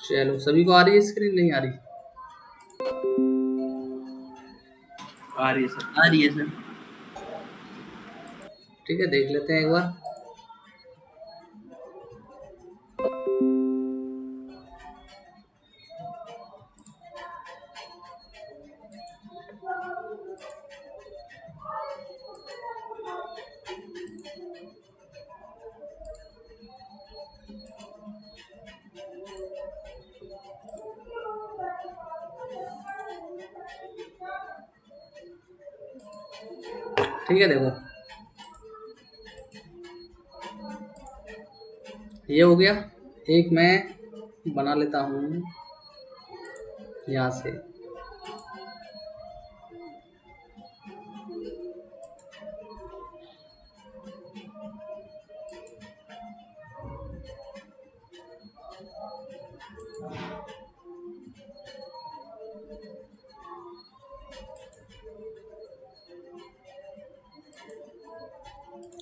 चलो, सभी को आ रही है स्क्रीन? नहीं आ रही? आ रही है सर, आ रही है सर। ठीक है, देख लेते हैं एक बार। ठीक है, देखो ये हो गया। एक मैं बना लेता हूँ यहाँ से।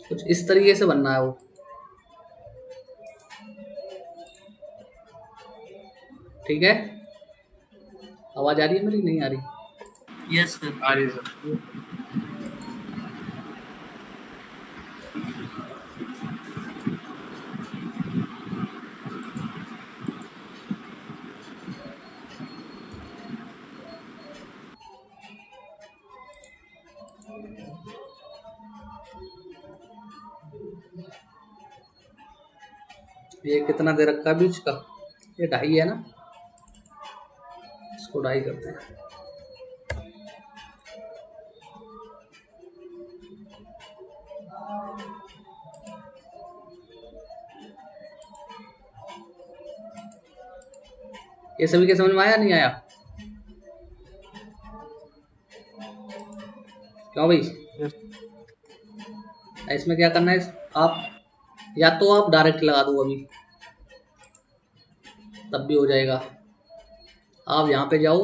कुछ इस तरीके से बनना है वो। ठीक है, आवाज आ रही है मेरी? नहीं आ रही? यस सर, आ रही है सर। ये कितना दे रखा है बीच का? ये 2.5 है ना? इसको 2.5 करते हैं। ये सभी के समझ में आया नहीं आया? क्यों भाई? यस। इसमें क्या करना है? आप या तो आप डायरेक्ट लगा दो अभी, तब भी हो जाएगा। आप यहाँ पे जाओ,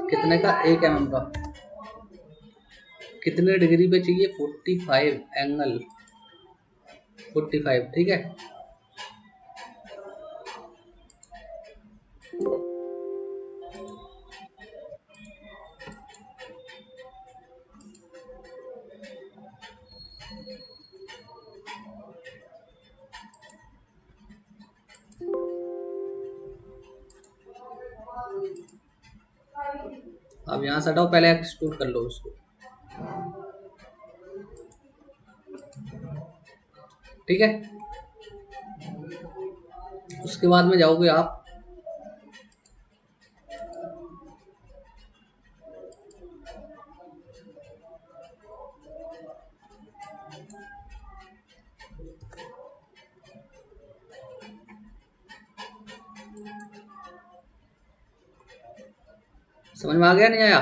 कितने का? 1 mm का। कितने डिग्री पे चाहिए? 45 एंगल, 45। ठीक है, अब यहाँ से हटाओ, पहले एक्सट्रूड कर लो उसको। ठीक है, उसके बाद में जाओगे आप समझ में आ गया नहीं आया?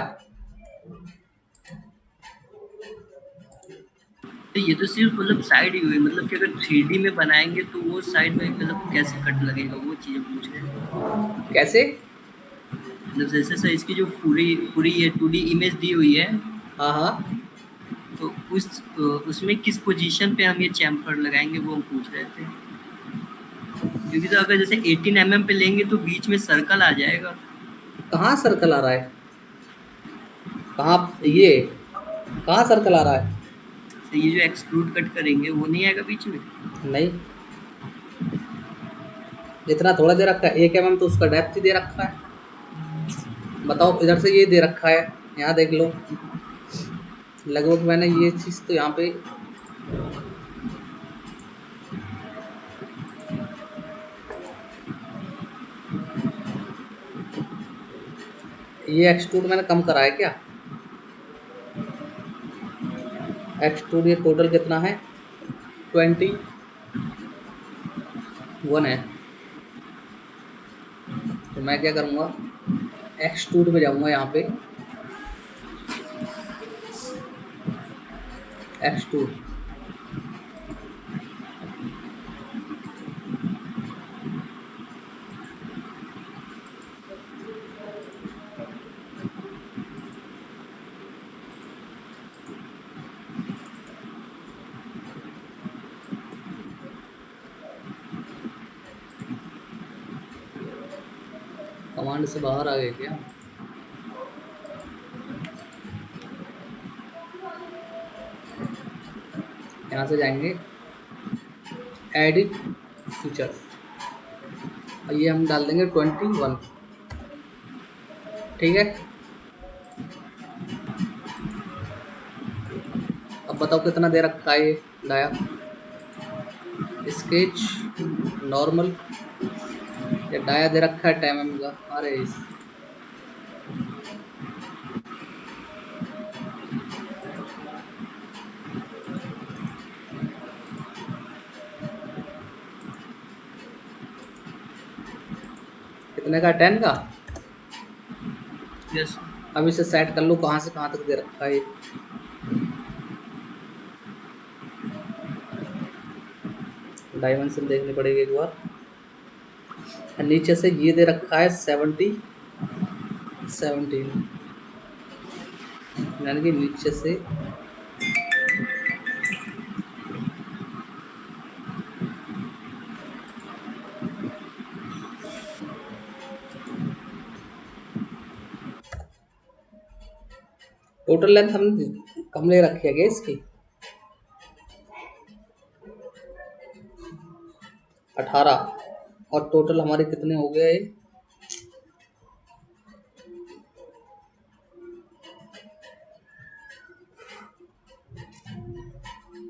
तो ये तो सिर्फ मतलब साइड ही हुई, मतलब कि अगर 3D में बनाएंगे तो वो साइड में मतलब कैसे कट लगेगा, वो चीज़ें पूछ रहे हैं। कैसे? मतलब जैसे सर इसकी जो पूरी पूरी ये 2D इमेज दी हुई है, हाँ हाँ, तो उसमें किस पोजीशन पे हम ये चैम्फर लगाएंगे वो हम पूछ रहे थे। क्योंकि तो अगर जैसे 18 mm पे लेंगे तो बीच में सर्कल आ जाएगा। कहाँ सर्कल आ रहा है? कहाँ तो ये? कहाँ सर्कल आ रहा है? ये जो एक्सट्रूड कट करेंगे वो नहीं आएगा बीच में। नहीं, इतना थोड़ा दे रखा है। 1 mm तो उसका डेप्थ ही दे रखा है। बताओ, इधर से ये दे रखा है, यहाँ देख लो। लगभग मैंने ये चीज तो यहाँ पे ये एक्सट्रूड मैंने कम करा है क्या? एक्सट्रूड ये टोटल कितना है? 21 है। तो मैं क्या करूँगा, एक्सट्रूड पे जाऊँगा, यहाँ पे एक्सट्रूड। कमांड से बाहर आ गए क्या? यहाँ से जाएंगे एडिट फीचर्स और ये हम डाल देंगे 21। ठीक है, अब बताओ कितना दे रखा है ये डाया? स्केच नॉर्मल या डाया दे रखा है 10 mm का? अरे कितने का? 10 का। यस अब इसे सेट कर लो कहाँ से कहाँ तक दे रखा है ये। डायमेंशन देखनी पड़ेगी एक बार। नीचे से ये दे रखा है 17 यानी कि नीचे से टोटल लेंथ हम कम ले रखी है इसकी 18 और टोटल हमारे कितने हो गए?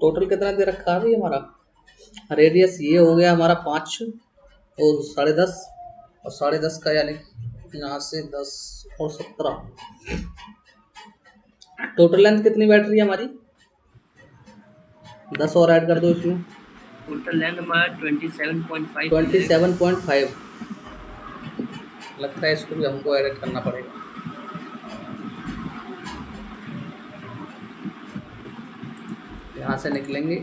टोटल कितना दे रखा है भाई हमारा? रेडियस ये हो गया हमारा 5 और 10.5 और 10.5 का यानी यहाँ से 10 और 17। टोटल लेंथ कितनी बैठ रही है हमारी? 10 और ऐड कर दो इसमें। टोटल लेंथ हमारा 27.5 27.5 लगता है। इसको भी हमको एडिट करना पड़ेगा। यहाँ से निकलेंगे।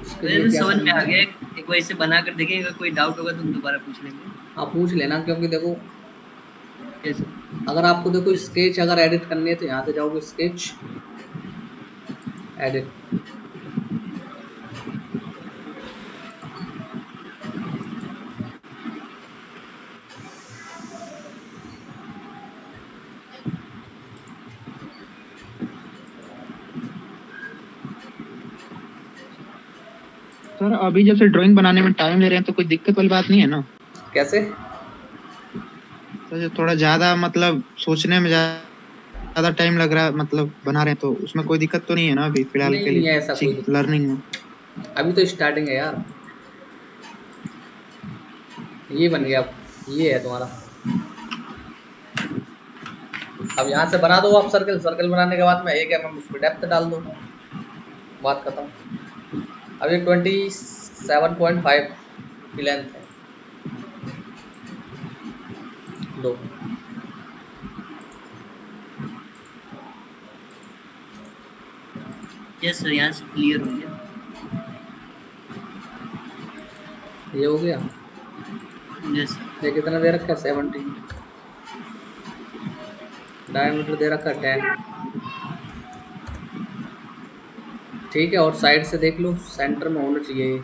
उसके लिए क्या समझ में करना आ है? गया। एक बार इसे बना कर देखेंगे, अगर कोई डाउट होगा तो दोबारा पूछ लेंगे। आप पूछ लेना, क्योंकि देखो यस अगर आपको देखो स्केच अगर एडिट करनी है तो यहाँ से जाओगे स्केच एडिट, सर अभी जैसे ड्राइंग बनाने में टाइम ले रहे हैं तो कोई दिक्कत वाली बात नहीं है ना? कैसे? तो थोड़ा ज्यादा मतलब सोचने में ज्यादा टाइम लग रहा है, मतलब बना रहे हैं तो उसमें कोई दिक्कत तो नहीं है ना अभी फिलहाल के नहीं है लिए ऐसा कोई दिक्कत। लर्निंग में? अभी तो स्टार्टिंग है यार। ये बन गया, ये है तुम्हारा। अब यहाँ से बना दो आप सर्कल। सर्कल बनाने के बाद में 1 mm उस पर डेप्थ डाल दो, बात खत्म। अब ये 27.5 की लेंथ है। दो यस सर, यहाँ से क्लियर हो गया। ये हो गया। यस ये कितना दे रखा है? 17। डायमीटर दे रखा है 10। ठीक है, और साइड से देख लो, सेंटर में होना चाहिए।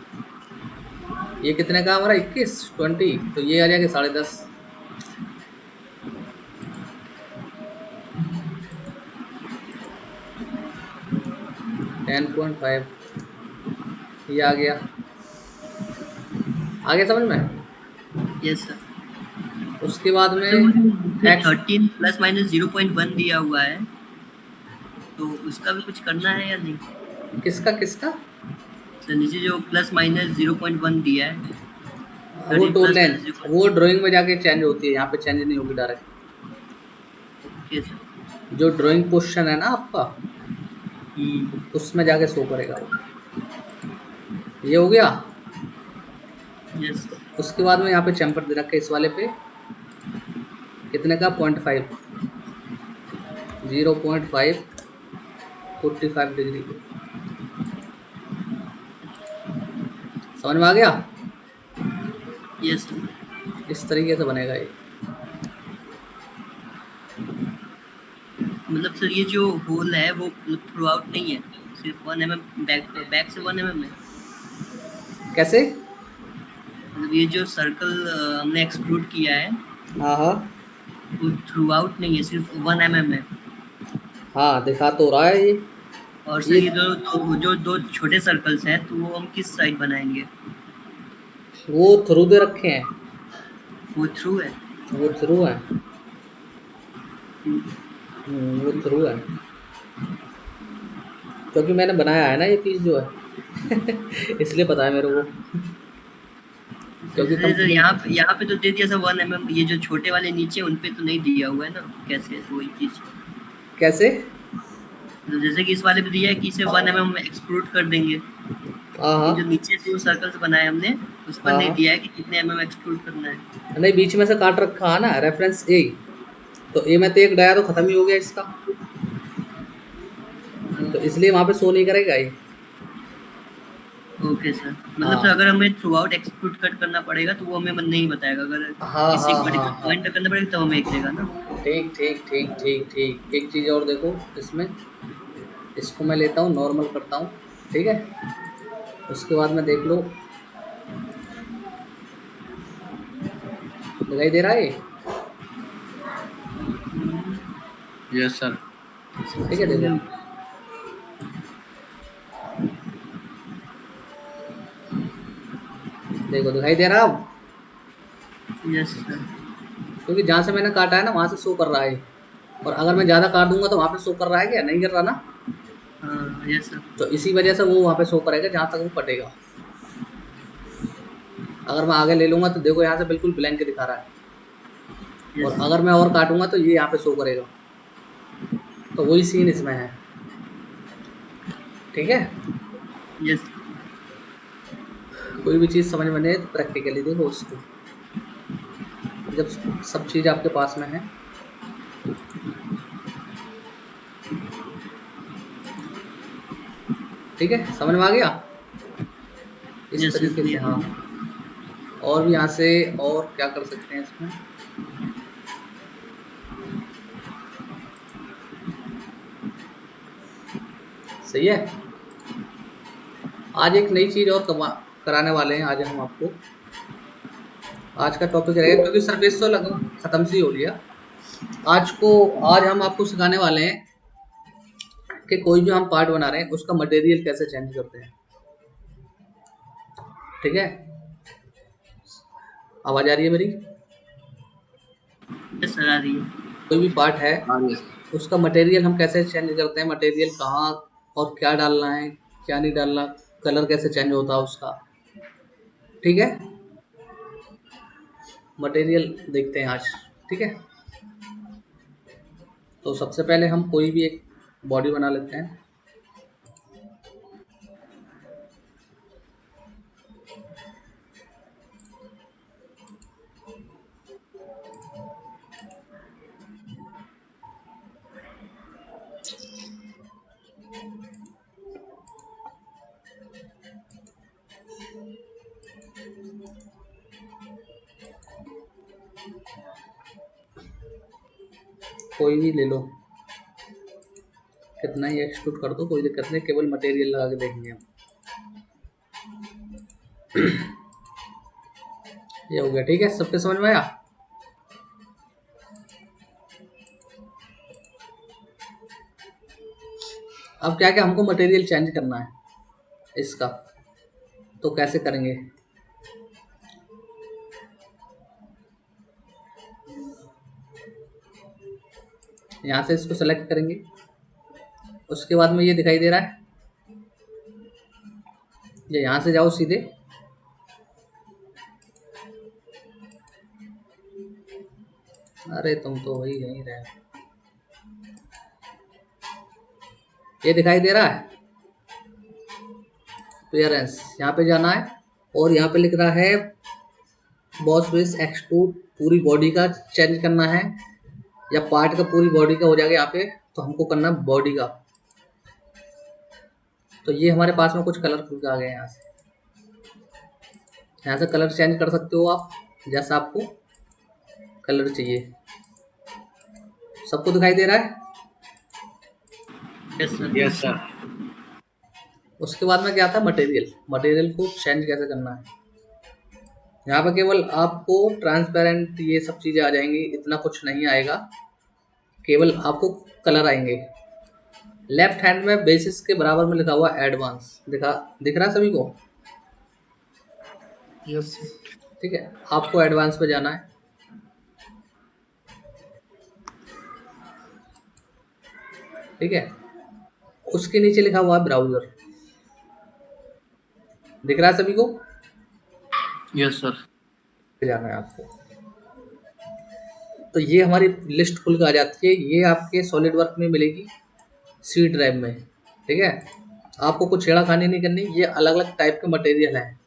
ये कितने का हमारा? 21 20, तो ये आ जाएगा 10.5। ये आ गया समझ में? Yes sir. उसके बाद में 13 प्लस माइनस 0.1 दिया हुआ है, तो उसका भी कुछ करना है या नहीं? किसका किसका? सर नीचे जो प्लस माइनस 0.1 दिया है, वो 13 टोन प्लस लेंथ माइनस 0.1। वो ड्राइंग में जाके चेंज होती है, यहाँ पे चेंज नहीं होगी डायरेक्ट। Okay sir. जो ड्राइंग पोस्शन है ना आपका, हम्म, उसमें जाके शो करेगा वो। ये हो गया। यस उसके बाद में यहाँ पे चैम्पर दे रखा है इस वाले पे, कितने का? 0.5 0.5 45 डिग्री। समझ में आ गया? यस। इस तरीके से बनेगा ये। मतलब सर ये जो होल है वो थ्रू आउट नहीं है, सिर्फ 1 mm बैक से 1 mm है। कैसे? मतलब ये जो सर्कल हमने एक्सट्रूड किया है हाँ हाँ वो थ्रू आउट नहीं है, सिर्फ 1 mm है। हाँ, दिखा तो रहा है ये। और सर ये ये जो दो छोटे सर्कल्स हैं तो वो हम किस साइड बनाएंगे? वो थ्रू दे रखे हैं, वो थ्रू है। वो थ्रू है। हम्म, वो थ्रू है, क्योंकि मैंने बनाया है ना ये चीज़ जो है इसलिए पता है मेरे को, क्योंकि सर कंपनी। यहाँ पे तो दे दिया सर 1 mm, ये जो छोटे वाले नीचे उन पे तो नहीं दिया हुआ है ना, कैसे है तो वही चीज। कैसे? तो जैसे कि इस वाले पे दिया है कि इसे 1 mm एक्सट्रूड कर देंगे, हाँ लेकिन जो हाँ नीचे जो सर्कल्स बनाए हमने उस पर हाँ नहीं हाँ, दिया है कि कितने mm एक्सट्रूड करना है। नहीं बीच में से काट रखा है ना रेफरेंस ए, तो ए में तो एक डाया तो खत्म ही हो गया इसका, तो इसलिए वहां पे शो नहीं करेगा ये। ओके सर, मतलब हाँ सर अगर हमें थ्रू आउट एक्सट्रूड कट करना पड़ेगा तो वो हमें नहीं बताएगा, अगर हाँ किसी हाँ एक हाँ पर्टिकुलर हाँ, पॉइंट पे करना पड़ेगा तो हमें एक देगा ना। ठीक ठीक ठीक ठीक ठीक। एक चीज़ और देखो इसमें, इसको मैं लेता हूँ नॉर्मल करता हूँ, ठीक है। उसके बाद में देख लो, दिखाई दे रहा है ये? Yes sir. ठीक है देखो, देखो दिखाई दे रहा है अब, यस सर। क्योंकि जहाँ से मैंने काटा है ना वहाँ से शो कर रहा है, और अगर मैं ज़्यादा काट दूंगा तो वहाँ पे शो कर रहा है, क्या नहीं कर रहा ना? हाँ यस सर। तो इसी वजह से वो वहाँ पे शो करेगा जहाँ तक वो कटेगा। अगर मैं आगे ले लूँगा तो देखो यहाँ से बिल्कुल ब्लैंक दिखा रहा है, और यस अगर मैं और काटूंगा तो ये यहाँ पे शो करेगा, तो वही सीन इसमें है, ठीक है। यस। कोई भी चीज़ समझ में नहीं तो प्रैक्टिकली देखो उसको, जब सब चीज़ आपके पास में है। ठीक है, समझ में आ गया इस यस तरीके से। हाँ, और भी यहाँ से और क्या कर सकते हैं इसमें, सही है। आज एक नई चीज़ और कराने वाले हैं आज हम आपको। आज का टॉपिक रहेगा, क्योंकि सर्विस तो लगभग ख़त्म सी हो लिया। आज हम आपको सिखाने वाले हैं कि कोई भी हम पार्ट बना रहे हैं उसका मटेरियल कैसे चेंज करते हैं, ठीक है। आवाज़ आ रही है मेरी? यस सर आ रही है। कोई भी पार्ट है हाँ यस। उसका मटेरियल हम कैसे चेंज करते हैं, मटेरियल कहाँ और क्या डालना है, क्या नहीं डालना, कलर कैसे चेंज होता है उसका, ठीक है। मटेरियल देखते हैं आज, ठीक है। तो सबसे पहले हम कोई भी एक बॉडी बना लेते हैं। कोई भी ले लो, कितना ही एक्सट्रूड कर दो कोई दिक्कत नहीं, केवल मटेरियल लगा के देखेंगे हम। ये हो गया, ठीक है, सबके समझ में आया। अब क्या क्या हमको मटेरियल चेंज करना है इसका, तो कैसे करेंगे। यहाँ से इसको सेलेक्ट करेंगे, उसके बाद में ये दिखाई दे रहा है, ये यहाँ से जाओ सीधे, अरे तुम तो वही यहीं रहे, ये दिखाई दे रहा है अपीयरेंस, यहाँ पे जाना है और यहाँ पे लिख रहा है बॉस बेस एक्सट्रूड, पूरी बॉडी का चेंज करना है या पार्ट का पूरी बॉडी का हो जाएगा यहाँ पे, तो हमको करना है बॉडी का। तो ये हमारे पास में कुछ कलर खुल के आ गए यहाँ से कलर चेंज कर सकते हो आप जैसा आपको कलर चाहिए। सबको दिखाई दे रहा है? Yes sir. Yes sir. उसके बाद में क्या आता है मटेरियल, मटेरियल को चेंज कैसे करना है। यहाँ पे केवल आपको ट्रांसपेरेंट ये सब चीज़ें आ जाएंगी, इतना कुछ नहीं आएगा, केवल आपको कलर आएंगे। लेफ्ट हैंड में बेसिस के बराबर में लिखा हुआ एडवांस, दिख रहा है सभी को? यस। ठीक है, आपको एडवांस पे जाना है। ठीक है, उसके नीचे लिखा हुआ है ब्राउजर, दिख रहा है सभी को? Yes sir. जाना है आपको। तो ये हमारी लिस्ट खुल के आ जाती है, ये आपके सॉलिड वर्क में मिलेगी सी ड्राइव में। ठीक है, आपको कुछ छेड़ाखानी नहीं करनी, ये अलग अलग टाइप के मटेरियल हैं,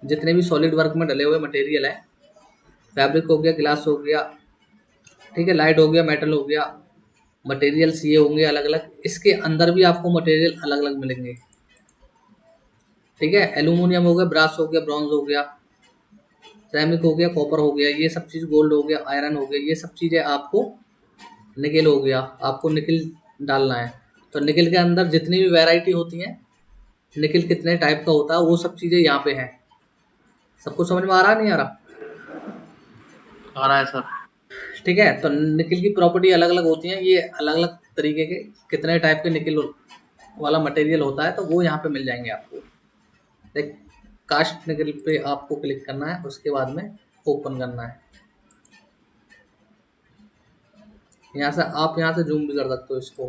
जितने भी सॉलिड वर्क में डले हुए मटेरियल हैं, फैब्रिक हो गया, ग्लास हो गया, ठीक है, लाइट हो गया, मेटल हो गया, मटेरियल्स ये होंगे अलग अलग। इसके अंदर भी आपको मटेरियल अलग अलग मिलेंगे। ठीक है, एल्यूमिनियम हो गया, ब्रास हो गया, ब्रॉन्ज हो गया, सिरेमिक हो गया, कॉपर हो गया, ये सब चीज़, गोल्ड हो गया, आयरन हो गया, ये सब चीज़ें आपको, निकेल हो गया, आपको निकेल डालना है। तो निकेल के अंदर जितनी भी वैरायटी होती हैं, निकेल कितने टाइप का होता है, वो सब चीज़ें यहाँ पे हैं। सबको समझ में आ रहा नहीं आ रहा? आ रहा है सर। ठीक है, तो निकेल की प्रॉपर्टी अलग अलग होती हैं, ये अलग अलग तरीके के कितने टाइप के निकेल वाला मटेरियल होता है, तो वो यहाँ पे मिल जाएंगे आपको। देख, कास्ट निकेल पे आपको क्लिक करना है, उसके बाद में ओपन करना है। यहाँ से आप यहाँ से जूम भी कर सकते हो इसको,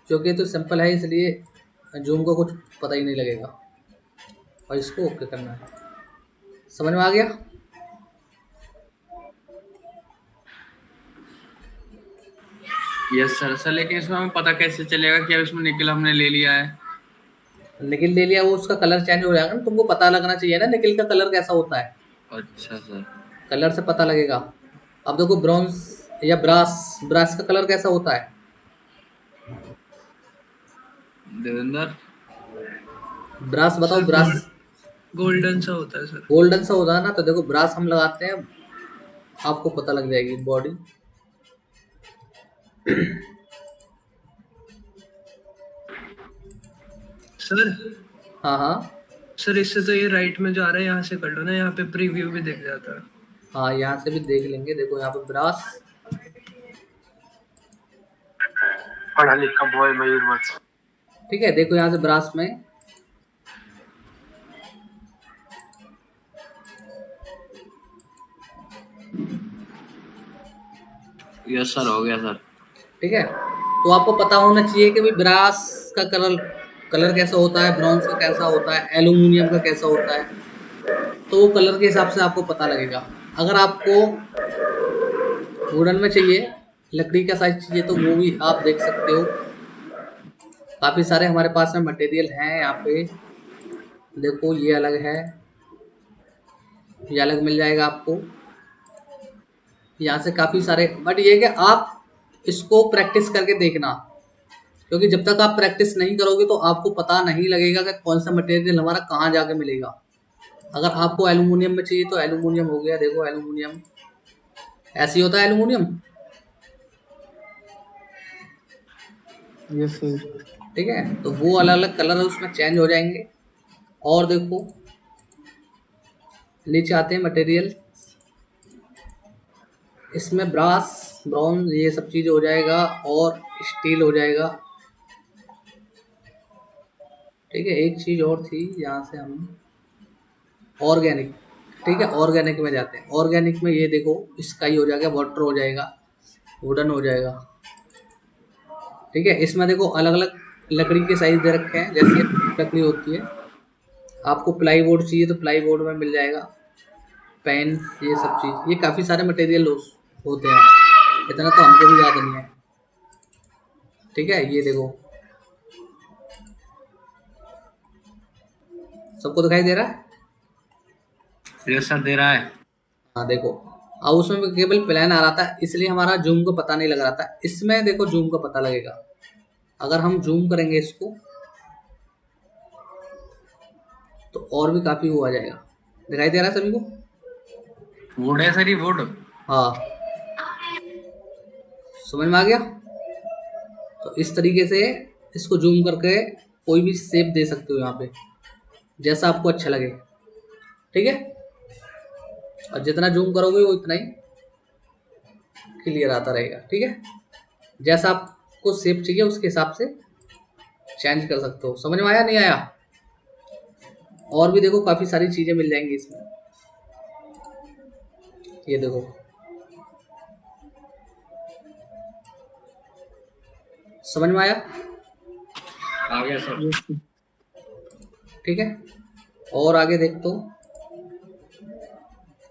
क्योंकि तो सिंपल है इसलिए जूम को कुछ पता ही नहीं लगेगा। और इसको ओके करना है। समझ में आ गया? Yes sir. सर लेकिन इसमें हमें पता कैसे चलेगा कि अब इसमें निकल हमने ले लिया है? निकल ले लिया, वो उसका कलर चेंज हो जाएगा ना, तुमको पता लगना चाहिए ना निकल का कलर कैसा होता है। अच्छा सर। कलर से पता लगेगा। अब देखो ब्रॉन्ज या ब्रास, ब्रास का कलर कैसा होता है? देवेंद्र, ब्रास बताओ, ब्रास गोल्डन सा होता है सर। गोल्डन सा होता है ना, तो देखो ब्रास हम लगाते हैं, आपको पता लग जाएगी बॉडी। सर हाँ हाँ सर, इससे तो ये राइट में जो आ रहा है यहाँ से कर लो ना, यहाँ पे प्रीव्यू भी दिख जाता है। हाँ, यहाँ से भी देख लेंगे। देखो यहाँ पे ब्रास, पढ़ा लिखा बॉय मयूरवंश। ठीक है, देखो यहाँ से ब्रास में यस सर, हो गया सर। ठीक है, तो आपको पता होना चाहिए कि भाई ब्रास का कलर कलर कैसा होता है, ब्रॉन्ज का कैसा होता है, एल्यूमिनियम का कैसा होता है, तो वो कलर के हिसाब से आपको पता लगेगा। अगर आपको वुडन में चाहिए, लकड़ी का साइज चाहिए, तो वो भी आप देख सकते हो। काफ़ी सारे हमारे पास में मटेरियल हैं यहाँ पे। देखो ये अलग है, ये अलग मिल जाएगा आपको यहाँ से काफ़ी सारे। बट ये कि आप इसको प्रैक्टिस करके देखना, क्योंकि जब तक आप प्रैक्टिस नहीं करोगे तो आपको पता नहीं लगेगा कि कौन सा मटेरियल हमारा कहाँ जाके मिलेगा। अगर आपको एल्यूमिनियम में चाहिए तो एल्यूमिनियम हो गया, देखो एल्यूमिनियम ऐसे ही होता है एल्यूमिनियम। Yes sir. ठीक है, तो वो अलग अलग कलर उसमें चेंज हो जाएंगे। और देखो नीचे आते हैं मटेरियल, इसमें ब्रास, ब्रॉन्ज, ये सब चीज़ हो जाएगा, और स्टील हो जाएगा। ठीक है, एक चीज़ और थी, यहाँ से हम ऑर्गेनिक, ठीक है, ऑर्गेनिक में जाते हैं। ऑर्गेनिक में ये देखो स्काई हो जाएगा, वाटर हो जाएगा, वुडन हो जाएगा। ठीक है, इसमें देखो अलग अलग लकड़ी के साइज दे रखे हैं, जैसे लकड़ी होती है। आपको प्लाईवुड चाहिए तो प्लाईवुड में मिल जाएगा, पेन, ये सब चीज़, ये काफ़ी सारे मटेरियल होते हैं, इतना तो हमको भी याद नहीं है। ठीक है, ये देखो सबको दिखाई दे रहा है? यस सर, दे रहा है। हाँ देखो, अब उसमें भी केवल प्लान आ रहा था, इसलिए हमारा जूम को पता नहीं लग रहा था। इसमें देखो जूम का पता लगेगा। अगर हम जूम करेंगे इसको तो और भी काफ़ी वो आ जाएगा। दिखाई दे रहा है सभी को? वुड है सर, ये वुड। हाँ, समझ में आ गया? तो इस तरीके से इसको जूम करके कोई भी शेप दे सकते हो यहाँ पे, जैसा आपको अच्छा लगे। ठीक है, और जितना जूम करोगे वो इतना ही क्लियर आता रहेगा। ठीक है, जैसा आपको शेप चाहिए उसके हिसाब से चेंज कर सकते हो। समझ में आया नहीं आया? और भी देखो काफी सारी चीजें मिल जाएंगी इसमें। ये देखो, समझ में आया? आ गया सर। ठीक है, और आगे देख तो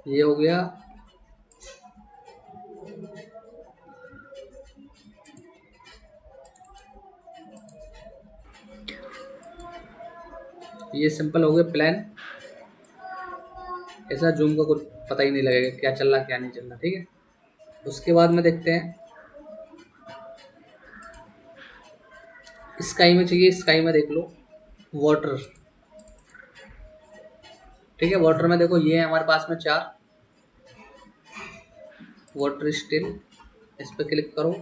ये हो गया। ये सिंपल हो गया प्लान, ऐसा जूम का कुछ पता ही नहीं लगेगा क्या चल रहा क्या नहीं चल रहा। ठीक है, उसके बाद में देखते हैं स्काई में चाहिए। स्काई में देख लो वाटर। ठीक है, वाटर में देखो ये है हमारे पास में 4 वाटर स्टिल, इस पर क्लिक करो।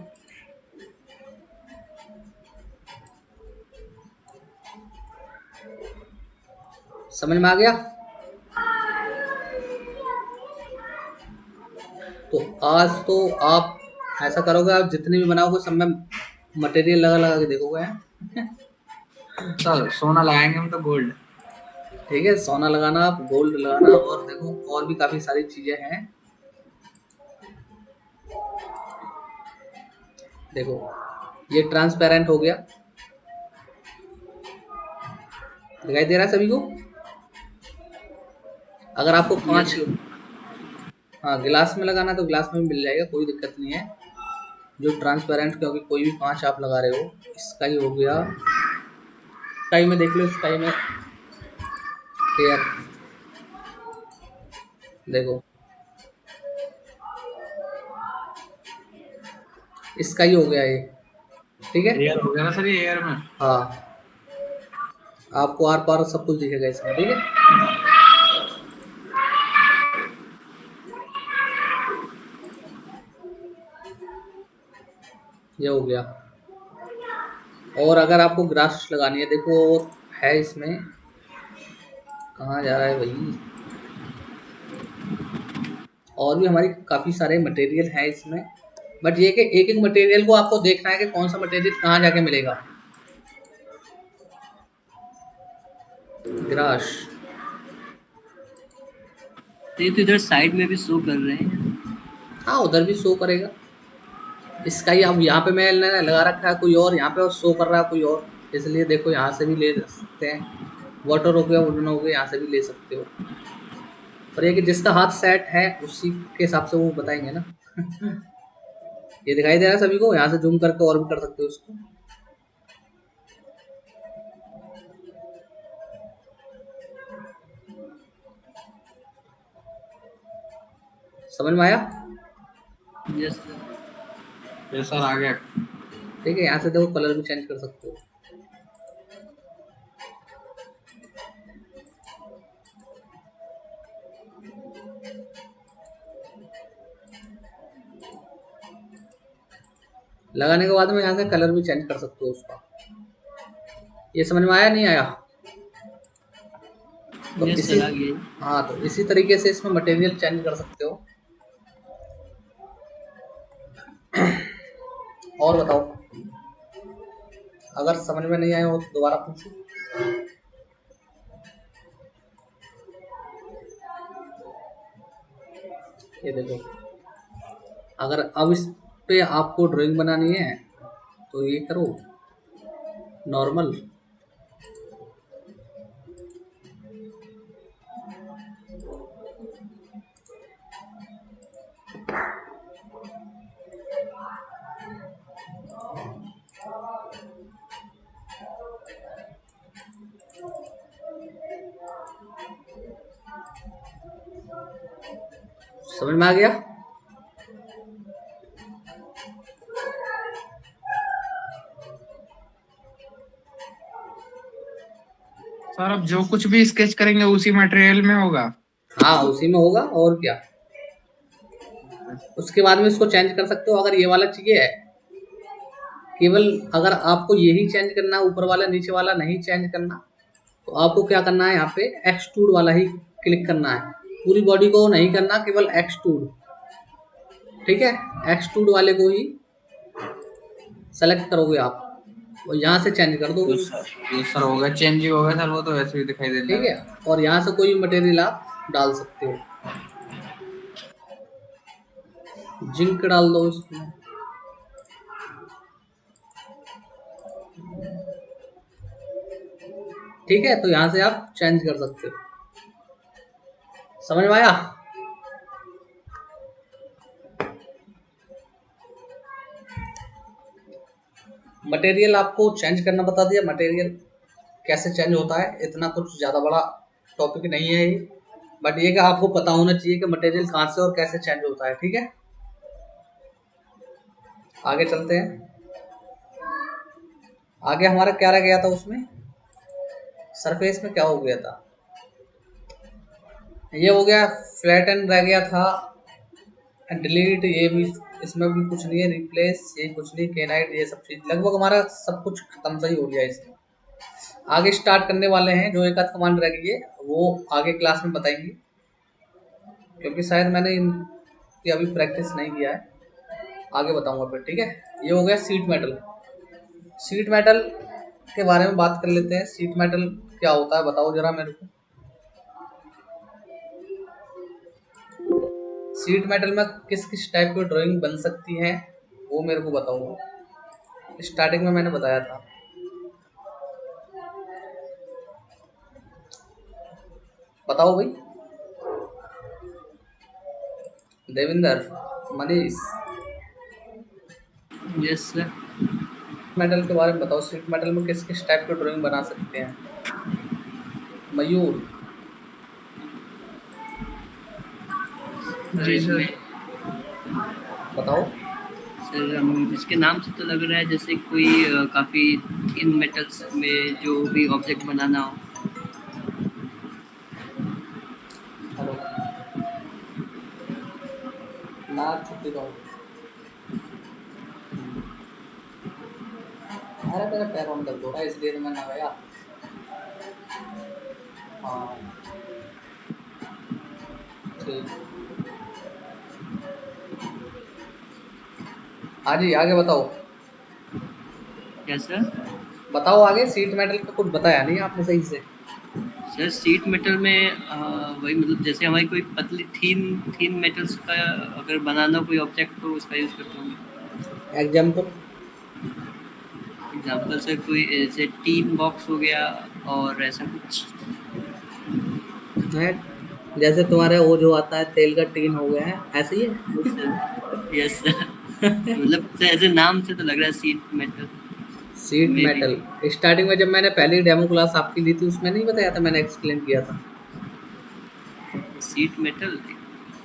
समझ में आ गया? तो आज तो आप ऐसा करोगे, आप जितने भी बनाओगे सब में मटेरियल लगा लगा के देखोगे हैं? सर सोना लगाएंगे हम तो गोल्ड। ठीक है, सोना लगाना, आप गोल्ड लगाना, और देखो और भी काफी सारी चीजें हैं। देखो ये ट्रांसपेरेंट हो गया, दिखाई दे रहा है सभी को? अगर आपको 5 हाँ गिलास में लगाना तो गिलास में भी मिल जाएगा, कोई दिक्कत नहीं है। जो ट्रांसपेरेंट, क्योंकि कोई भी 5 आप लगा रहे हो। स्काई हो गया, स्काई में देख लो, स्काई में एयर देखो, स्काई हो गया ये। ठीक है, एयर हो गया ना सर, ये एयर में। हाँ आपको आर पार सब कुछ दिखेगा इसमें। ठीक है, ये हो गया। और अगर आपको ग्रास लगानी है, देखो है इसमें, कहाँ जा रहा है भाई? और भी हमारी काफ़ी सारे मटेरियल हैं इसमें, बट ये कि एक एक मटेरियल को आपको देखना है कि कौन सा मटेरियल कहाँ जाके मिलेगा। ग्रास तो ये तो इधर साइड में भी शो कर रहे हैं। हाँ उधर भी शो करेगा। इसका ही अब यहाँ पे मैंने लगा रखा है कोई और, यहाँ पे शो कर रहा है कोई और, इसलिए देखो यहाँ से भी ले सकते हैं। वाटर हो गया, वुडन हो गया, यहाँ से भी ले सकते हो। पर ये कि जिसका हाथ सेट है उसी के हिसाब से वो बताएंगे ना। ये दिखाई दे रहा है सभी को? यहाँ से जूम करके और भी कर सकते हो उसको। समझ में आया? Yes sir. ये सर आ गया। ठीक है, यहाँ से देखो कलर भी चेंज कर सकते हो। लगाने के बाद में यहाँ से कलर भी चेंज कर सकते हो उसका। ये समझ में आया नहीं आया? तो यस इसी सर, आ गया। हाँ तो इसी तरीके से इसमें मटेरियल चेंज कर सकते हो। और बताओ, अगर समझ में नहीं आया हो तो दोबारा पूछो। ये देखो, अगर अब इस पे आपको ड्राइंग बनानी है तो ये करो नॉर्मल। समझ में आ गया? सर अब जो कुछ भी स्केच करेंगे उसी मटेरियल में होगा। हाँ उसी में होगा, और क्या। उसके बाद में इसको चेंज कर सकते हो। अगर ये वाला चाहिए है, केवल अगर आपको यही चेंज करना है, ऊपर वाला नीचे वाला नहीं चेंज करना, तो आपको क्या करना है, यहाँ पे एक्सट्रूड वाला ही क्लिक करना है। पूरी बॉडी को नहीं करना, केवल एक्सट्रूड, ठीक है, एक्सट्रूड वाले को ही सेलेक्ट करोगे आप और यहाँ से चेंज कर दोगे, ये सर हो गया, चेंज ही हो गया सर, वो तो वैसे ही दिखाई देने ठीक है। और यहाँ से कोई मटेरियल आप डाल सकते हो, जिंक डाल दो इसमें, ठीक है। तो यहाँ से आप चेंज कर सकते हो, समझ में आया? मटेरियल आपको चेंज करना बता दिया, मटेरियल कैसे चेंज होता है, इतना कुछ ज़्यादा बड़ा टॉपिक नहीं है ये, बट ये कि आपको पता होना चाहिए कि मटेरियल कहाँ से और कैसे चेंज होता है, ठीक है। आगे चलते हैं। आगे हमारा क्या रह गया था उसमें, सरफेस में क्या हो गया था, ये हो गया फ्लैटन रह गया था, डिलीट, ये भी इसमें भी कुछ नहीं है, रिप्लेस ये कुछ नहीं, केनाइट ये सब चीज लगभग हमारा सब कुछ खत्म सा ही हो गया इसमें। आगे स्टार्ट करने वाले हैं, जो एक आध कमांड रह गई है वो आगे क्लास में बताएंगे, क्योंकि शायद मैंने इनकी अभी प्रैक्टिस नहीं किया है, आगे बताऊंगा फिर, ठीक है। ये हो गया सीट मेटल। सीट मेटल के बारे में बात कर लेते हैं, सीट मेटल क्या होता है बताओ जरा मेरे को। सीट मेटल में किस किस टाइप की ड्राइंग बन सकती है वो मेरे को बताऊंगा, स्टार्टिंग में मैंने बताया था। बताओ भाई, Devinder, Manish, yes sir. Metal के बारे में बताओ, सीट मेटल में किस किस टाइप की ड्राइंग बना सकते हैं। मयूर, जी सर। बताओ। सर इसके नाम से तो लग रहा है जैसे कोई काफ़ी इन मेटल्स में जो भी ऑब्जेक्ट बनाना हो। हेलो, ना छुट्टी दो। अरे मेरा पैर ऑन कर दो ना, इसलिए तो मैं ना गया। हाँ ठीक, हाँ जी आगे बताओ। क्या सर? बताओ आगे, सीट मेटल का कुछ बताया नहीं आपने सही से। सर सीट मेटल में वही मतलब जैसे हमारी कोई पतली थीन थीन मेटल्स का अगर बनाना हो कोई ऑब्जेक्ट तो उसका यूज़ करते होंगे। एग्जाम्पल। एग्जाम्पल सर कोई जैसे टीन बॉक्स हो गया और ऐसा कुछ है, जैसे तुम्हारे वो जो आता है तेल का टीन हो गया है, ऐसे ही है। Yes sir. मतलब सर ऐसे नाम से तो लग रहा है seat metal. Seat Maybe. Metal starting में जब मैंने पहली डेमो क्लास आपकी ली थी उसमें नहीं बताया था, मैंने एक्सप्लेन किया था। सीट मेटल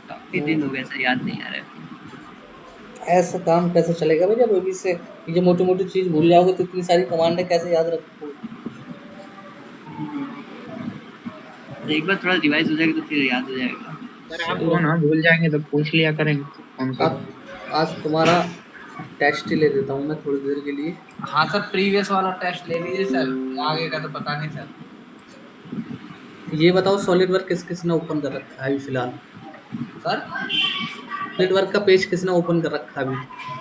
काफ़ी दिन हो गए सर, याद नहीं आ रहा है। ऐसा काम कैसे चलेगा भाई, जब अभी से ये मोटी मोटी चीज भूल जाओगे तो इतनी सारी कमांडें कैसे याद रखोगे। तो एक बार थोड़ा रिवाइज हो जाएगा तो फिर याद हो जाएगा। सर आप वो ना भूल जाएंगे तो पूछ लिया करेंगे कौन सा। आज तुम्हारा टेस्ट ही ले देता हूँ मैं थोड़ी देर के लिए। हाँ सर, प्रीवियस वाला टेस्ट ले लीजिए सर, आगे का तो पता नहीं सर। ये बताओ सॉलिड वर्क किस किसने ओपन कर रखा है अभी फिलहाल। सर सॉलिड वर्क का पेज किसने ओपन कर रखा है अभी।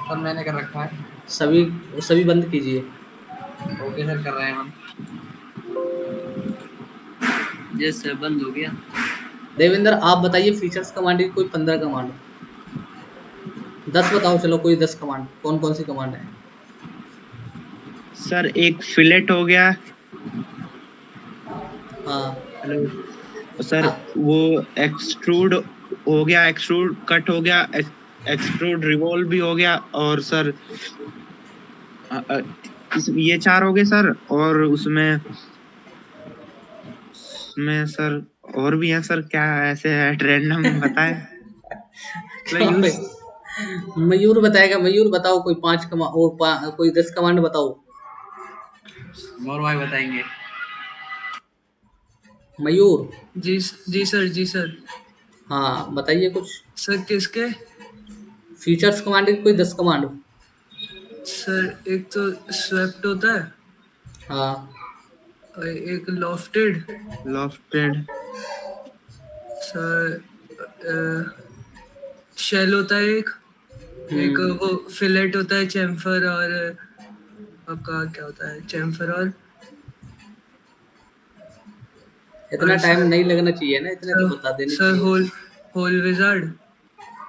सर मैंने कर रखा है। सभी सभी बंद कीजिए। ओके सर, कर रहे हैं हम। यस सर, बंद हो गया। देवेंद्र आप बताइए फीचर्स कमांड की कोई 15 कमांड, 10 बताओ, चलो कोई 10 कमांड, कौन कौन सी कमांड है। सर एक फिलेट हो गया। हाँ हेलो सर, हाँ। वो एक्सट्रूड हो गया, एक्सट्रूड कट हो गया, एक्सट्रूड रिवॉल्व भी हो गया, और सर ये 4 हो गए सर। और उसमें सर और भी है सर, क्या ऐसे है रैंडम बताएं। मयूर बताएगा, मयूर बताओ कोई 5 कोई 10 कमांड बताओ। मोर भाई बताएंगे। मयूर। जी सर, जी सर। हाँ बताइए कुछ सर किसके? फीचर्स कमांड की कोई 10 कमांड। सर एक तो स्वेप्ट होता है, हाँ और एक लॉफ्टेड, लॉफ्टेड, सर शेल होता है एक वो फिलेट होता है, चैम्फर और आपका क्या होता है, चैम्फर और इतना और टाइम सर नहीं लगना चाहिए ना, इतने तो बता देने सर चाहिए। होल विजार्ड,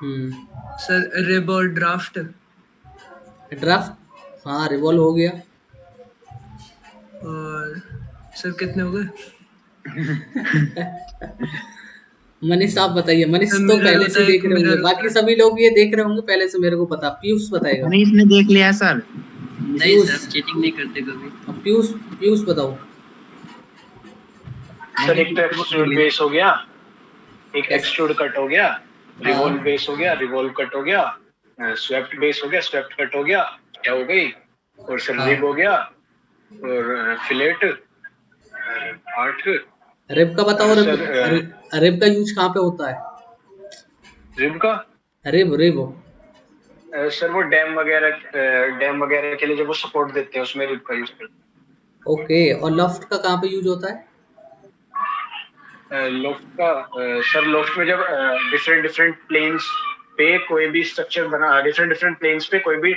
हम्म। सर रिब और ड्राफ्ट, ड्राफ्ट, हाँ रिवॉल्व हो गया। और सर कितने हो गए? मनीष आप बताइए, मनीष सर तो मिरर पहले होता से है, एक देख रहे होंगे, मिरर होता बाकी है। सभी लोग ये देख रहे होंगे पहले से, मेरे को पता। पीयूष बताएगा। मनीष ने देख लिया सर। नहीं पीयूष, सर, चीटिंग नहीं करते कभी। अब पीयूष, पीयूष बताओ। सर एक तो एक्सट्रूड बेस हो गया, एक कैसे? एक्सट्रूड कट हो गया, रिवॉल्व हाँ बेस हो गया, रिवॉल्व कट हो गया, स्वेप्ट बेस हो गया, स्वेप्ट कट हो गया, क्या हो गई, और सर हाँ। रिब हो गया, और फिलेट, 8। रिब का बताओ। रिब, सर रिब का यूज कहाँ पे होता है? रिब का रिब, रिब। सर वो डैम वगैरह के लिए जब वो सपोर्ट देते हैं उसमें रिब का यूज करते ओके, और लॉफ्ट का कहाँ पे यूज होता है? हैं। लोफ्ट का सर लोफ्ट में जब डिफरेंट डिफरेंट प्लेन्स पे कोई भी स्ट्रक्चर बना, डिफरेंट डिफरेंट प्लेन्स पे कोई भी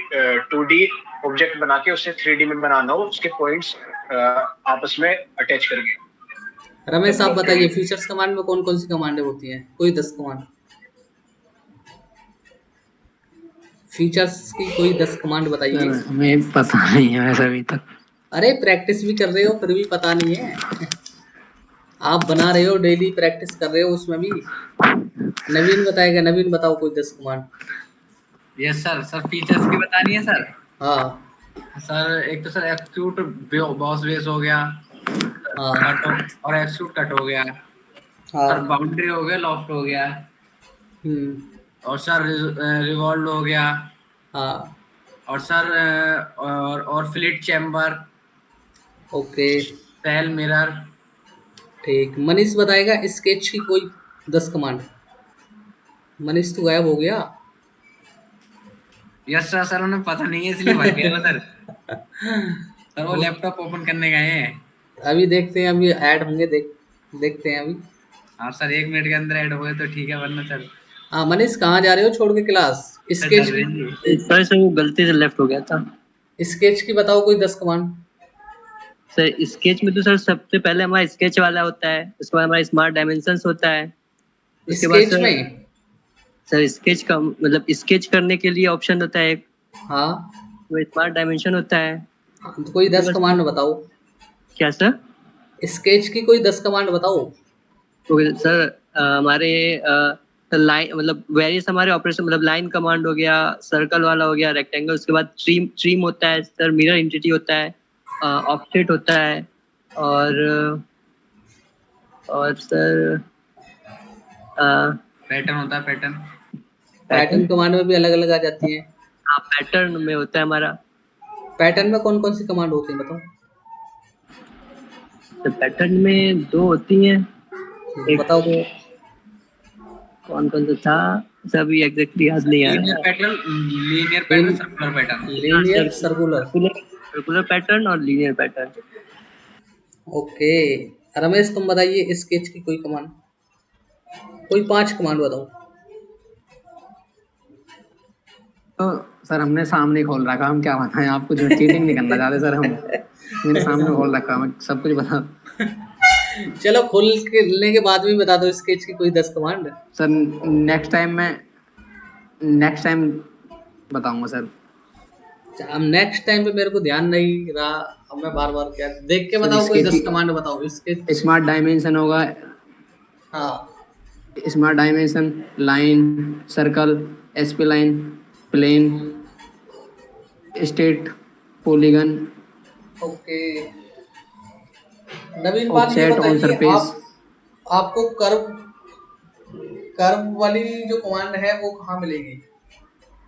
2D ऑब्जेक्ट बना के उसे 3D में बनाना हो, उसके पॉइंट्स आपस में अटैच करके, रमेश तब आप लोफ्ट बताइए, यूज। फीचर्स कमांड में कौन कौन सी कमांडें होती हैं? कोई 10 कमांड, फीचर्स की कोई 10 कमांड बताइए। सर हमें पता नहीं है वैसे अभी तक। अरे प्रैक्टिस भी कर रहे हो फिर भी पता नहीं है? आप बना रहे हो, डेली प्रैक्टिस कर रहे हो उसमें भी। नवीन बताएगा, नवीन बताओ कोई 10 command. Yes sir, sir features की बतानी है सर। हाँ सर एक तो सर एक्सक्यूट बॉस बेस हो गया, हाँ कट और एक्सक्यूट कट हो गया, सर हाँ। बाउंड्री हो गया, लॉफ्ट हो गया, हम्म। और सर रिवॉल्व हो गया, हाँ। और सर और फ्लिट चैम्बर, ओके सेल मिरर। ठीक। मनीष बताएगा स्केच की कोई 10 कमांड। मनीष तो गायब हो गया। यस सर, सर उन्हें पता नहीं है इसलिए भर गया वो सर। सर वो लैपटॉप ओपन करने गए हैं। अभी देखते हैं, अभी ऐड होंगे, देखते हैं अभी। हाँ सर, 1 मिनट के अंदर ऐड हो गए तो ठीक है, वरना सर हाँ मनीष कहाँ जा रहे हो छोड़ के क्लास? सर स्केच डर की, रही सर से वो गलती से लेफ्ट हो गया था। स्केच की बताओ कोई 10 कमांड। सर स्केच में तो सर सबसे पहले हमारा स्केच वाला होता है, उसके बाद हमारा स्मार्ट डायमेंशंस होता है, उसके बाद स्केच में? सर स्केच का मतलब स्केच करने के लिए ऑप्शन होता है एक, हाँ वो स्मार्ट डायमेंशन होता है। तो कोई 10 कमांड बताओ। क्या सर? स्केच की कोई 10 कमांड बताओ। तो सर हमारे लाइन मतलब वेरियस हमारे ऑपरेशन मतलब लाइन कमांड हो गया, सर्कल वाला हो गया, रेक्टेंगल, उसके बाद ट्रीम होता है सर, मिरर एंटिटी होता है, ऑफसेट होता है, और सर पैटर्न होता है, पैटर्न। पैटर्न कमांड में भी अलग अलग आ जाती है। हाँ पैटर्न में होता है हमारा। पैटर्न में कौन कौन सी कमांड होती है बताओ। तो पैटर्न में 2 होती हैं, एक बताओ। कौन कौन सा था सभी एग्जैक्टली याद नहीं आ लीनियर रहा। Pattern, linear pattern, circular pattern. Linear, circular. Circular pattern और लीनियर पैटर्न। ओके रमेश तुम बताइए स्केच की कोई कमांड, कोई 5 कमांड बताओ। तो सर हमने सामने खोल रखा, हम क्या बताएं आपको, जो चीटिंग नहीं करना चाहते सर हम। मेरे सामने खोल रखा, मैं सब कुछ बता। चलो खोलने के बाद भी बता दो स्केच की कोई 10 कमांड। सर नेक्स्ट टाइम बताऊंगा सर। अब नेक्स्ट टाइम पे मेरे को ध्यान नहीं रहा, अब मैं बार बार क्या देख के सर, बताओ। कोई स्केच 10 की- कमांड बताओ स्केच। स्मार्ट डायमेंशन होगा, हाँ smart dimension, line, circle, SP line, plane, state, polygon, okay. Naveen बात ये ऑफसेट ऑन बताइए, सरफेस। आपको कर्व कर्व वाली जो कमांड है वो कहाँ मिलेगी?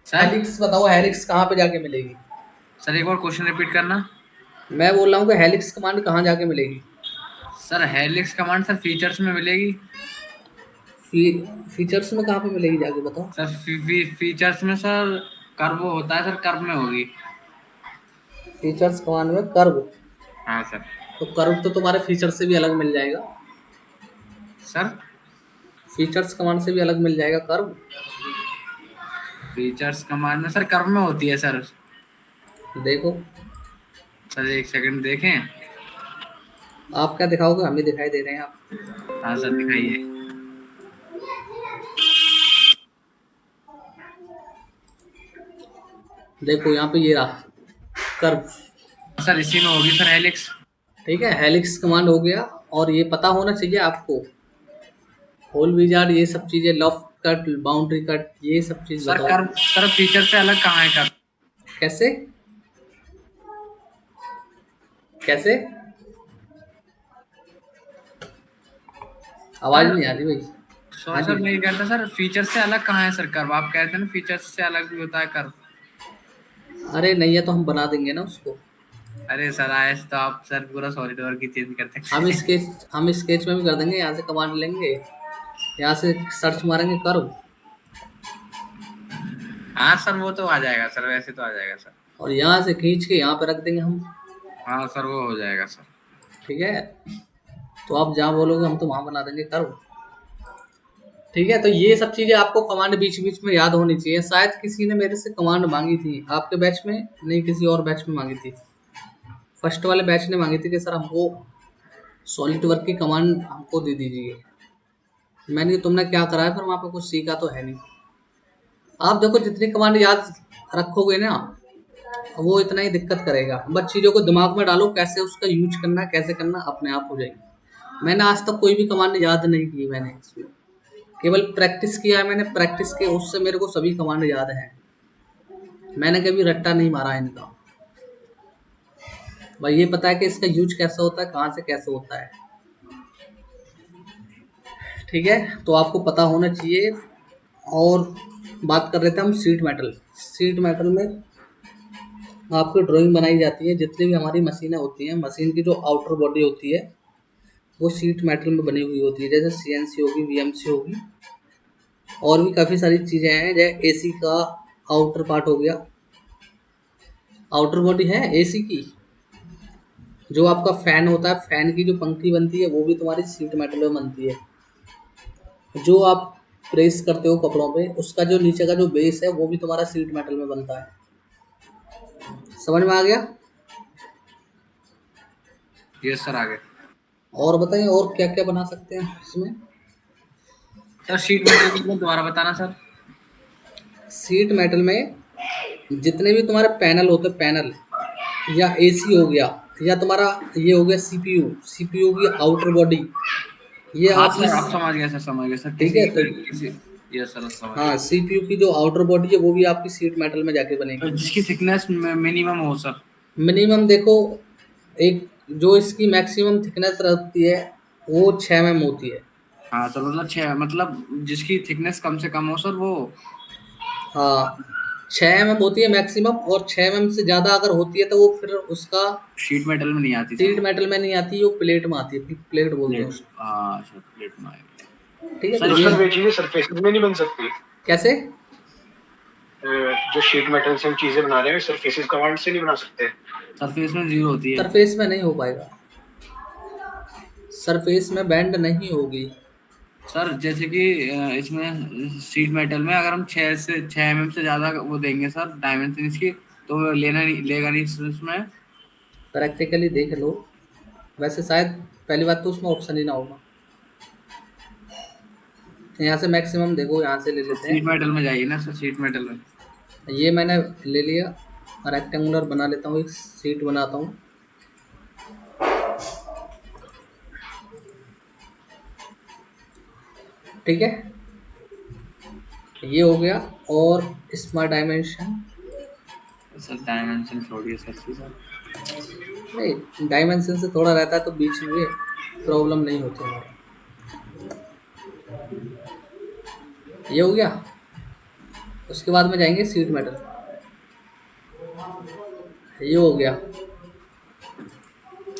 सर हेलिक्स बताओ, हेलिक्स कहाँ पे जाके मिलेगी? सर एक बार क्वेश्चन रिपीट करना। मैं बोल रहा हूँ कि हेलिक्स कमांड कहाँ जाके मिलेगी? Sir helix command sir features में मिलेगी। फीचर्स में कहाँ पे मिलेगी जाके बताओ। सर फीचर्स में सर कर्व होता है, सर कर्व में होगी। फीचर्स कमांड में कर्व? हाँ सर। तो कर्व तो तुम्हारे फीचर से भी अलग मिल जाएगा। सर फीचर्स कमांड से भी अलग मिल जाएगा कर्व। फीचर्स कमांड में सर कर्व में होती है सर। देखो सर एक सेकंड देखें। आप क्या दिखाओगे, हम ही दिखाई दे रहे हैं आप। हाँ सर दिखाइए। देखो यहाँ पे ये रहा कर्व। सर इसी में होगी सर हेलिक्स। ठीक है, हेलिक्स कमांड हो गया। और ये पता होना चाहिए आपको होल विजार्ड, ये सब चीजें, लॉफ्ट कट, बाउंड्री कट, ये सब चीज सर बताओ। कर्व सर फीचर से अलग कहाँ है कर्व? कैसे कैसे आवाज नहीं आ रही भाई। हाँ सर जी। मैं ये कहता सर फीचर से अलग कहाँ है सर कर्व? आप कहते हैं ना फीचर से अलग भी होता है कर्व। अरे नहीं है तो हम बना देंगे ना उसको। अरे सर आए तो आप सर पूरा सॉलिडवर्क की चेंज करते हम हैं। स्केच में भी कर देंगे। यहाँ से कमांड लेंगे, यहाँ से सर्च मारेंगे कर्व, हाँ सर वो तो आ जाएगा सर, वैसे तो आ जाएगा सर। और यहाँ से खींच के यहाँ पे रख देंगे हम। हाँ सर वो हो जाएगा सर। ठीक है, तो आप जहाँ बोलोगे हम तो वहाँ बना देंगे कर्व। ठीक है, तो ये सब चीजें आपको कमांड बीच बीच में याद होनी चाहिए। शायद किसी ने मेरे से कमांड मांगी थी आपके बैच में, नहीं किसी और बैच में मांगी थी। फर्स्ट वाले बैच ने मांगी थी कि सर हमको सॉलिडवर्क की कमांड हमको दे दीजिए। मैंने कहा तुमने क्या करा है, फिर वहाँ पे कुछ सीखा तो है नहीं। आप देखो जितनी कमांड याद रखोगे ना वो इतना ही दिक्कत करेगा। बस चीज़ों को दिमाग में डालो, कैसे उसका यूज करना, कैसे करना, अपने आप हो जाएगी। मैंने आज तक कोई भी कमांड याद नहीं की, मैंने इसमें केवल प्रैक्टिस किया है। मैंने प्रैक्टिस के उससे मेरे को सभी कमांड याद हैं। मैंने कभी रट्टा नहीं मारा इनका। भाई ये पता है कि इसका यूज कैसे होता है, कहाँ से कैसे होता है। ठीक है, तो आपको पता होना चाहिए। और बात कर रहे थे हम सीट मेटल। सीट मेटल में आपकी ड्राइंग बनाई जाती है। जितनी भी हमारी मशीनें होती हैं, मशीन की जो आउटर बॉडी होती है वो सीट मेटल में बनी हुई होती है। जैसे सीएनसी होगी, वीएमसी होगी, और भी काफ़ी सारी चीज़ें हैं। जैसे एसी का आउटर पार्ट हो गया, आउटर बॉडी है एसी की। जो आपका फैन होता है, फैन की जो पंखी बनती है वो भी तुम्हारी सीट मेटल में बनती है। जो आप प्रेस करते हो कपड़ों पे, उसका जो नीचे का जो बेस है वो भी तुम्हारा सीट मेटल में बनता है। समझ में आ गया? यस सर आगे। और बताइए और क्या क्या बना सकते हैं इसमें। सर शीट मेटल में दोबारा बताना सर। सीट मेटल में जितने भी तुम्हारे पैनल होते हैं, पैनल या एसी हो गया, या तुम्हारा ये हो गया सीपीयू की आउटर बॉडी, ये हाँ आपकी, सर आप समझ गए सर, समझ गए सर। ठीक है, तो यस सर समझ हाँ गए। सीपीयू की जो आउटर बॉडी है वो भी आपकी सीट मेटल में जाके बनेगी। तो जिसकी थिकनेस मिनिमम हो सर। मिनिमम देखो, एक जो इसकी मैक्सिमम थिकनेस रहती है वो 6 mm होती है। हाँ सर मतलब 6, मतलब जिसकी थिकनेस कम से कम हो सर वो। हाँ 6 mm होती है मैक्सिमम, और 6 mm से ज़्यादा अगर होती है तो वो फिर उसका शीट मेटल में नहीं आती सीट सर। मेटल में नहीं आती, वो प्लेट में आती है। प्लेट बोलते हैं उसको। हाँ सर प्लेट में आएगी। ठीक है, सर तो सर ये वे चीजें सरफेसेस में नहीं बन सकती। कैसे? जो शीट मेटल से हम चीजें बना रहे हैं सरफेसेस कमांड से नहीं बना सकते। सरफेस में 0 होती है। सरफेस में नहीं हो पाएगा, सरफेस में बैंड नहीं होगी। सर जैसे कि इसमें सीट मेटल में अगर हम 6 mm से ज़्यादा वो देंगे सर डायमेंशन इसकी, तो वो लेगा नहीं सर उसमें। प्रैक्टिकली देख लो, वैसे शायद पहली बात तो उसमें ऑप्शन ही ना होगा। यहाँ से मैक्सिमम देखो, यहाँ से ले लेते सीट मेटल में जाइए ना सर, सीट मेटल में। हैं। ये मैंने ले लिया, रेक्टेंगुलर बना लेता हूँ, एक सीट बनाता हूँ। ठीक है, ये हो गया। और स्मार्ट डायमेंशन, सर डायमेंशन छोड़िए सर सीधा। नहीं डायमेंशन से थोड़ा रहता है तो बीच में प्रॉब्लम नहीं होती हमारे। ये हो गया। उसके बाद में जाएंगे सीट मेटल। ये हो गया,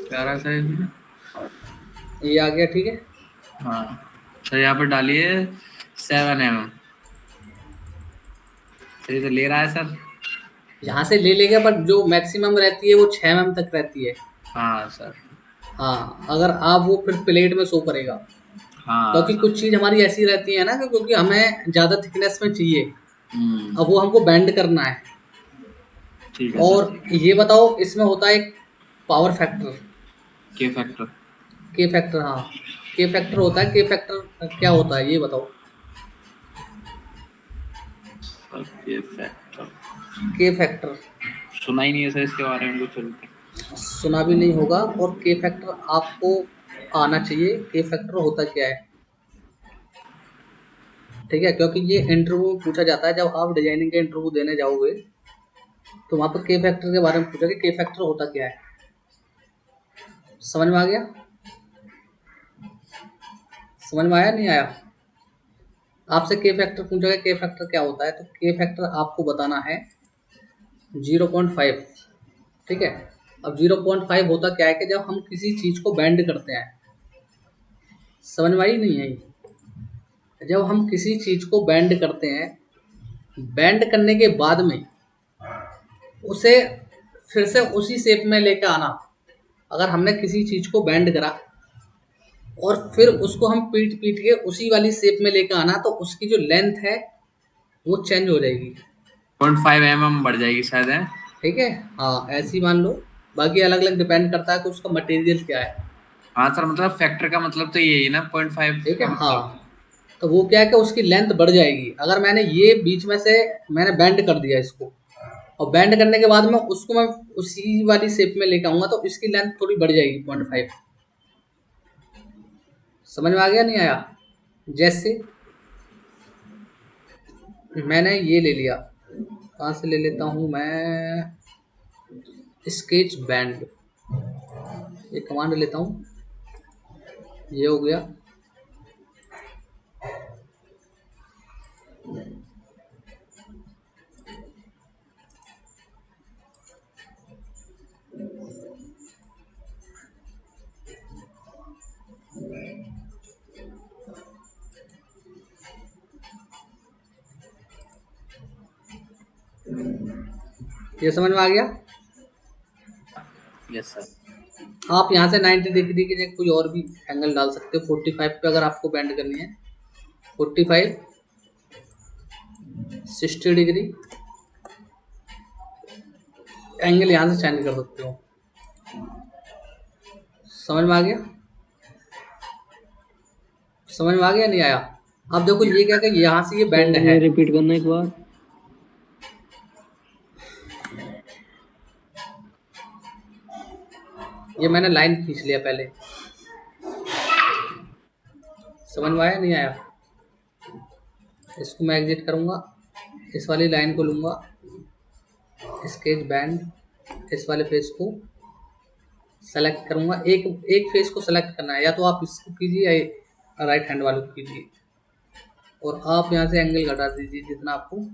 क्या रहा सर इसमें? ये आ गया। ठीक है, हाँ सर यहाँ पर डालिए 7 mm। सर ये तो ले रहा है सर। यहाँ से ले लेगा, बट जो मैक्सिमम रहती है वो 6 mm तक रहती है। हाँ सर। हाँ, अगर आप वो फिर प्लेट में शो करेगा। हाँ क्योंकि कुछ चीज हमारी ऐसी रहती है ना कि क्योंकि हमें ज्यादा थिकनेस में चाहिए, अब वो हमको बैंड करना है। ठीक है और सर। ये बताओ, इसमें होता है एक पावर फैक्टर, के फैक्टर। के फैक्टर। हाँ, के फैक्टर होता है। के फैक्टर क्या होता है ये बताओ। के फैक्टर के फैक्टर सुना ही नहीं है सर इसके बारे में कुछ। सुना भी नहीं होगा, और के फैक्टर आपको आना चाहिए। के फैक्टर होता क्या है, ठीक है, क्योंकि ये इंटरव्यू में पूछा जाता है। जब आप डिजाइनिंग का इंटरव्यू देने जाओगे तो वहाँ पर के फैक्टर के बारे में पूछा कि के फैक्टर होता क्या है। समझ में आ गया? समझ में आया नहीं आया? आपसे के फैक्टर पूछा गया, के फैक्टर क्या होता है, तो के फैक्टर आपको बताना है 0.5। ठीक है, अब 0.5 होता क्या है कि जब हम किसी चीज को बैंड करते हैं, समझ में आई नहीं आई? जब हम किसी चीज को बैंड करते हैं, बैंड करने के बाद में उसे फिर से उसी शेप में लेकर आना। अगर हमने किसी चीज को बैंड करा और फिर उसको हम पीट पीट के उसी वाली शेप में लेकर आना, तो उसकी जो लेंथ है वो चेंज हो जाएगी। 0.5 mm बढ़ जाएगी शायद है। ठीक है, हाँ ऐसी मान लो। बाकी अलग अलग डिपेंड करता है कि उसका मटेरियल क्या है। हाँ सर, मतलब फैक्टर का मतलब तो यही है ना 0.5 ठीक का है, मतलब। हाँ। तो वो क्या है कि उसकी लेंथ बढ़ जाएगी। अगर मैंने ये बीच में से मैंने बैंड कर दिया इसको, और बैंड करने के बाद में उसको मैं उसी वाली शेप में लेकर आऊंगा, तो इसकी लेंथ थोड़ी बढ़ जाएगी 0.5। समझ में आ गया नहीं आया? जैसे मैंने ये ले लिया, कहाँ से ले लेता हूँ मैं, स्केच बैंड, ये कमांड लेता हूँ, ये हो गया। ये समझ में आ गया? Yes sir. आप यहाँ से 90 डिग्री की जगह कोई और भी एंगल डाल सकते हो। 45 पे अगर आपको बैंड करनी है, 45, 60 डिग्री एंगल यहाँ से चेंज कर सकते हो। समझ में आ गया? समझ में आ गया नहीं आया? अब देखो ये क्या कि यहाँ से ये बैंड है, रिपीट करना एक बार। ये मैंने लाइन खींच लिया पहले। समझ में आया नहीं आया? इसको मैं एग्जिट करूँगा, इस वाली लाइन को लूँगा, स्केच बैंड, इस वाले फेस को सेलेक्ट करूँगा। एक फेस को सेलेक्ट करना है, या तो आप इसको कीजिए या राइट हैंड वाले को कीजिए, और आप यहाँ से एंगल घटा दीजिए जितना आपको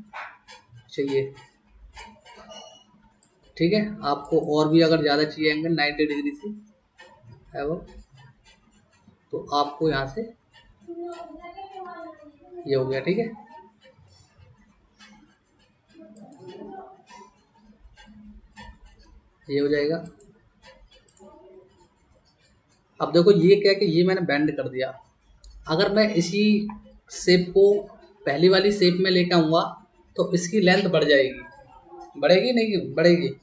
चाहिए। ठीक है, आपको और भी अगर ज़्यादा चाहिए एंगल 90 डिग्री से है वो, तो आपको यहाँ से ये हो गया। ठीक है, ये हो जाएगा। अब देखो ये क्या कि ये मैंने बैंड कर दिया। अगर मैं इसी शेप को पहली वाली शेप में लेकर आऊँगा तो इसकी लेंथ बढ़ जाएगी, बढ़ेगी नहीं बढ़ेगी?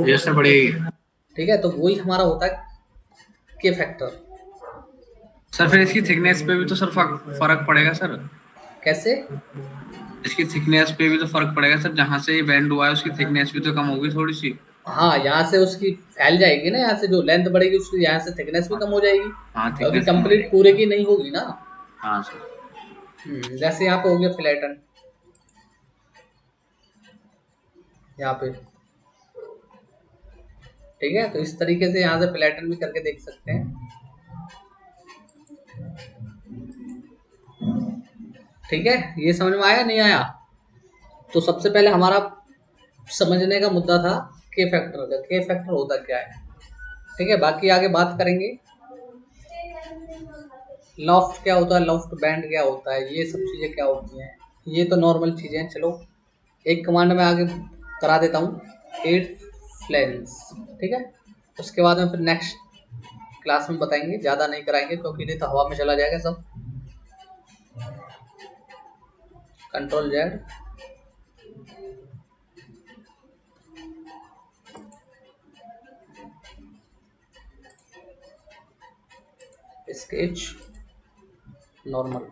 यस सर, बढ़ेगी। ठीक है, तो वही हमारा होता है के फैक्टर। सर फिर इसकी थिकनेस पे भी तो सर फर्क पड़ेगा सर। कैसे? इसकी थिकनेस पे भी तो फर्क पड़ेगा सर। जहाँ से ये बैंड हुआ है उसकी थिकनेस भी तो कम होगी थोड़ी सी। हाँ, यहाँ से उसकी फैल जाएगी ना, यहाँ से जो लेंथ बढ़ेगी उसकी यहाँ से थिकनेस भी कम हो जाएगी, हाँ, क्योंकि थिकनेस कंप्लीट पूरे की नहीं होगी ना। हाँ सर। जैसे यहाँ पे हो गया फ्लैटन, यहाँ पे। ठीक है, तो इस तरीके से यहाँ से फ्लैटन भी करके देख सकते हैं। ठीक है, ये समझ में आया नहीं आया? तो सबसे पहले हमारा समझने का मुद्दा था के फैक्टर का। के फैक्टर होता क्या है, ठीक है। बाकी आगे बात करेंगे। लॉफ्ट क्या होता है, लॉफ्ट बैंड क्या होता है, ये सब चीज़ें क्या होती हैं, ये तो नॉर्मल चीज़ें हैं। चलो एक कमांड में आगे करा देता हूँ, 8 फ्लैंज। ठीक है, उसके बाद में फिर नेक्स्ट क्लास में बताएंगे, ज़्यादा नहीं कराएंगे क्योंकि नहीं तो हवा में चला जाएगा सब। Control Z, sketch normal.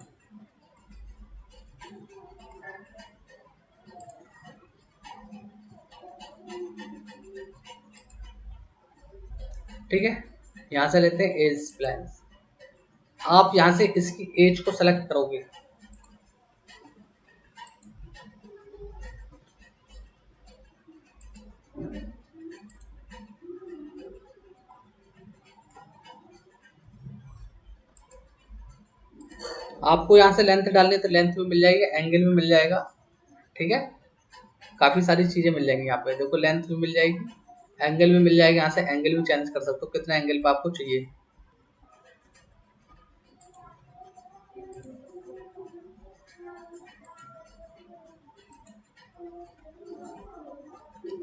ठीक है, यहाँ से लेते हैं एज प्लान। आप यहाँ से इसकी एज को सेलेक्ट करोगे। आपको यहाँ से लेंथ डालनी है तो लेंथ भी मिल जाएगी, एंगल भी मिल जाएगा। ठीक है, काफ़ी सारी चीज़ें मिल जाएंगी यहाँ पे। देखो लेंथ भी मिल जाएगी, एंगल भी मिल जाएगा। यहाँ से एंगल भी चेंज कर सकते हो, कितना एंगल पे आपको चाहिए।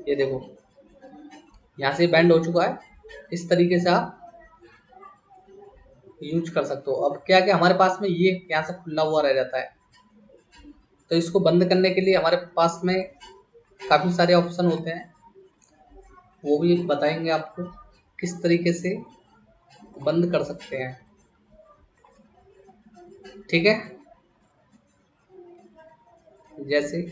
ये देखो यहाँ से बैंड हो चुका है। इस तरीके से आप यूज कर सकते हो। अब क्या हमारे पास में ये यहाँ से खुला हुआ रह जाता है, तो इसको बंद करने के लिए हमारे पास में काफ़ी सारे ऑप्शन होते हैं, वो भी बताएंगे आपको किस तरीके से बंद कर सकते हैं। ठीक है, जैसे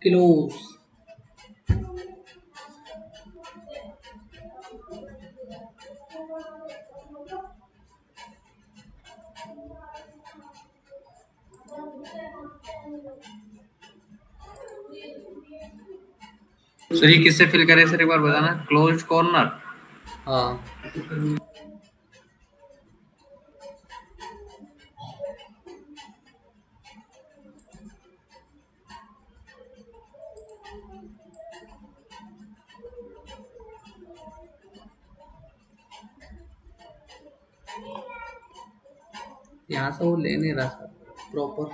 क्लोज, सर ये किससे फिल करें सर, एक बार बताना। क्लोज कॉर्नर, हाँ यहाँ से वो ले नहीं रहा सर प्रॉपर।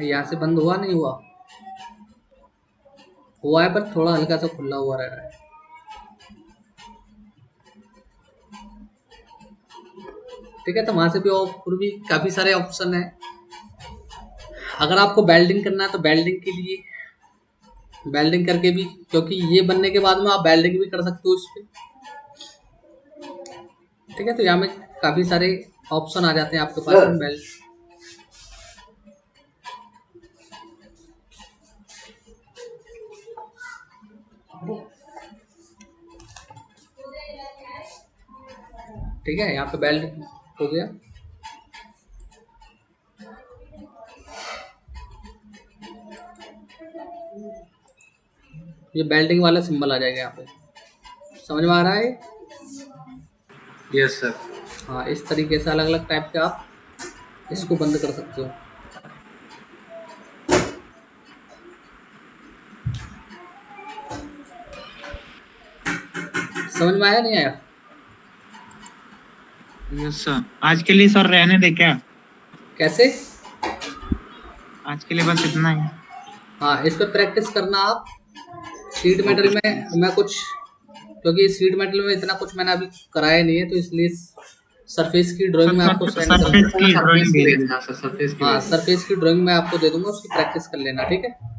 यहाँ से बंद हुआ नहीं हुआ, हुआ है पर थोड़ा हल्का सा खुला हुआ रह रहा है। ठीक है, तो वहां से भी और भी काफी सारे ऑप्शन है। अगर आपको वेल्डिंग करना है तो वेल्डिंग के लिए वेल्डिंग करके भी, क्योंकि ये बनने के बाद में आप वेल्डिंग भी कर सकते हो इस पे। ठीक है, तो यहाँ में काफी सारे ऑप्शन आ जाते हैं आपके पास में वेल्ड। ठीक है, यहाँ पे बेल्ट हो गया। ये बेल्टिंग वाला सिंबल आ जाएगा यहाँ पे, समझ में आ रहा है? Yes sir. हाँ, इस तरीके से अलग अलग टाइप के आप इसको बंद कर सकते हो। समझ में आया नहीं आया? Yes sir. आज के लिए सर रहने दे क्या? कैसे? आज के लिए बस इतना ही। हाँ, इस पर प्रैक्टिस करना आप। शीट मेटल में मैं कुछ, क्योंकि शीट मेटल में इतना कुछ मैंने अभी कराया नहीं है, तो इसलिए सरफेस की ड्राइंग में आपको सेंड कर दूंगा। सरफेस की ड्राइंग भेज हाँ सर, सरफेस की हाँ, सरफेस की ड्राइंग मैं आपको दे दूंगा, उसकी प्रैक्टिस कर लेना। ठीक है।